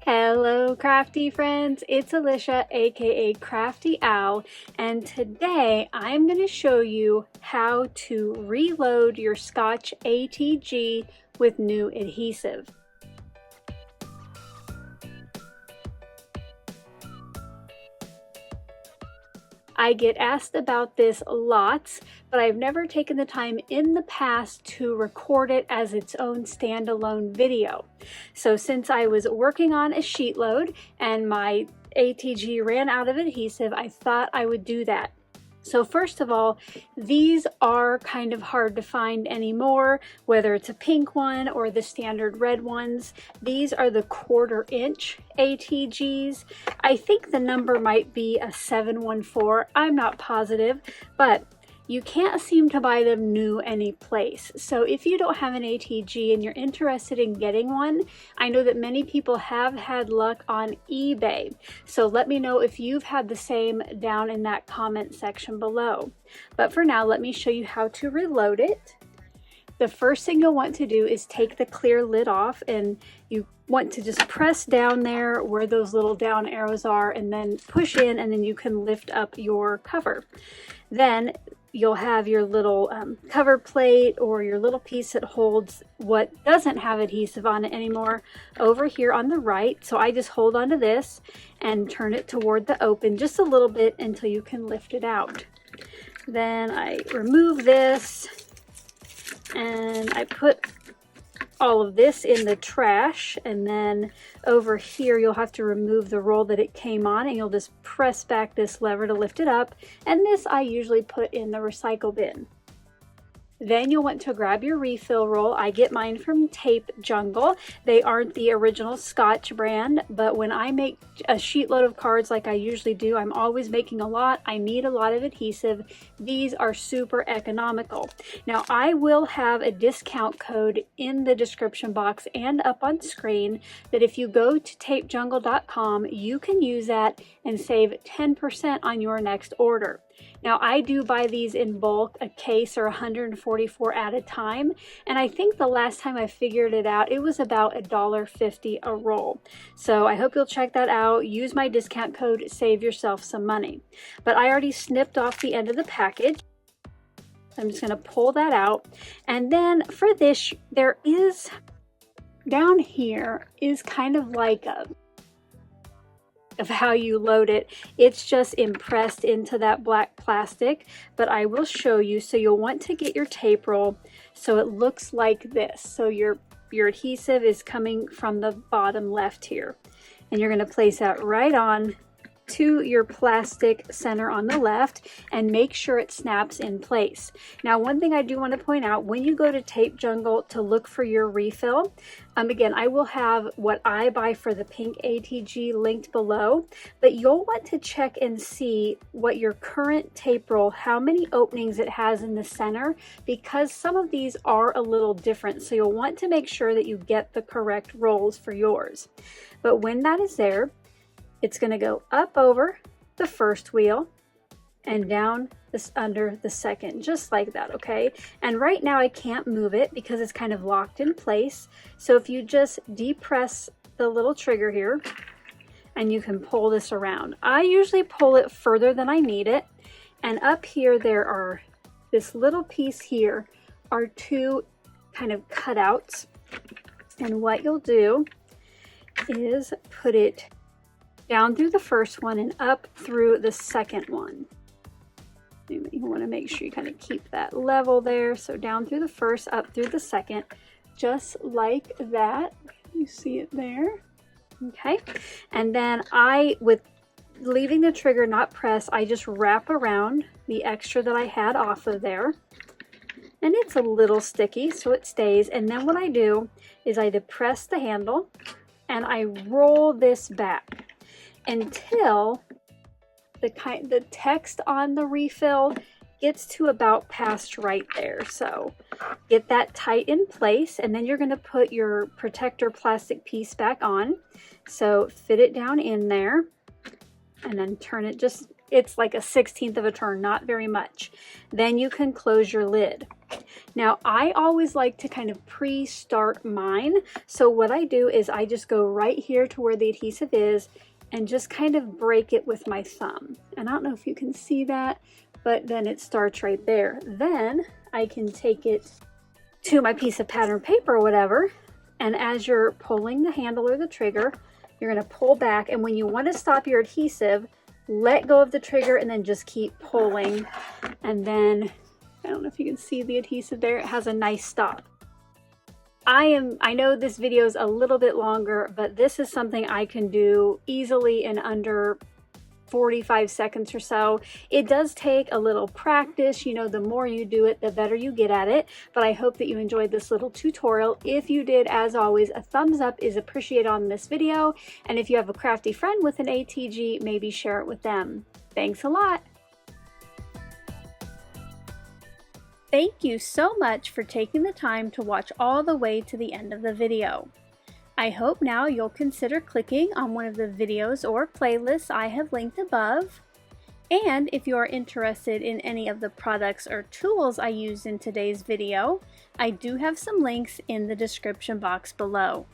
Hello crafty friends, it's Alicia aka Crafty Owl, and today I'm going to show you how to reload your Scotch ATG with new adhesive. I get asked about this lots, but I've never taken the time in the past to record it as its own standalone video. So since I was working on a sheet load and my ATG ran out of adhesive, I thought I would do that. So first of all, these are kind of hard to find anymore, whether it's a pink one or the standard red ones. These are the 1/4 inch ATGs. I think the number might be a 714. I'm not positive, but you can't seem to buy them new any place. So if you don't have an ATG and you're interested in getting one, I know that many people have had luck on eBay. So let me know if you've had the same down in that comment section below. But for now, let me show you how to reload it. The first thing you'll want to do is take the clear lid off, and you want to just press down there where those little down arrows are and then push in, and then you can lift up your cover. Then you'll have your little cover plate or your little piece that holds what doesn't have adhesive on it anymore over here on the right. So I just hold onto this and turn it toward the open just a little bit until you can lift it out. Then I remove this and I put all of this in the trash, and then over here you'll have to remove the roll that it came on, and you'll just press back this lever to lift it up, and this I usually put in the recycle bin. Then you'll want to grab your refill roll. I get mine from Tape Jungle. They aren't the original Scotch brand, but when I make a sheet load of cards like I usually do, I'm always making a lot. I need a lot of adhesive. These are super economical. Now I will have a discount code in the description box and up on screen that if you go to tapejungle.com, you can use that and save 10% on your next order. Now I do buy these in bulk, a case or 144 at a time, and I think the last time I figured it out, it was about $1.50 a roll. So I hope you'll check that out. Use my discount code, save yourself some money. But I already snipped off the end of the package. I'm just going to pull that out, and then for this, there is down here is kind of like of how you load it. It's just impressed into that black plastic, but I will show you. So you'll want to get your tape roll so it looks like this. So your adhesive is coming from the bottom left here, and you're going to place that right on to your plastic center on the left and make sure it snaps in place. Now, one thing I do want to point out, when you go to Tape Jungle to look for your refill, again, I will have what I buy for the pink ATG linked below, but you'll want to check and see what your current tape roll, how many openings it has in the center, because some of these are a little different. So you'll want to make sure that you get the correct rolls for yours. But when that is there, it's going to go up over the first wheel and down this under the second, just like that, okay? And right now I can't move it because it's kind of locked in place. So if you just depress the little trigger here, and you can pull this around. I usually pull it further than I need it. And up here there are, this little piece here are two kind of cutouts. And what you'll do is put it down through the first one and up through the second one. You want to make sure you kind of keep that level there. So down through the first, up through the second, just like that. You see it there. Okay. And then with leaving the trigger not pressed, I just wrap around the extra that I had off of there. And it's a little sticky, so it stays. And then what I do is I depress the handle and I roll this back until the text on the refill gets to about past right there. So get that tight in place, and then you're going to put your protector plastic piece back on. So fit it down in there and then turn it just, it's like a 1/16 of a turn, not very much. Then you can close your lid. Now, I always like to kind of pre-start mine. So what I do is I just go right here to where the adhesive is and just kind of break it with my thumb. And I don't know if you can see that, but then it starts right there. Then I can take it to my piece of pattern paper or whatever. And as you're pulling the handle or the trigger, you're going to pull back. And when you want to stop your adhesive, let go of the trigger and then just keep pulling. And then, I don't know if you can see the adhesive there, it has a nice stop. I know this video is a little bit longer, but this is something I can do easily in under 45 seconds or so. It does take a little practice. You know, the more you do it, the better you get at it. But I hope that you enjoyed this little tutorial. If you did, as always, a thumbs up is appreciated on this video. And if you have a crafty friend with an ATG, maybe share it with them. Thanks a lot. Thank you so much for taking the time to watch all the way to the end of the video. I hope now you'll consider clicking on one of the videos or playlists I have linked above. And if you are interested in any of the products or tools I used in today's video, I do have some links in the description box below.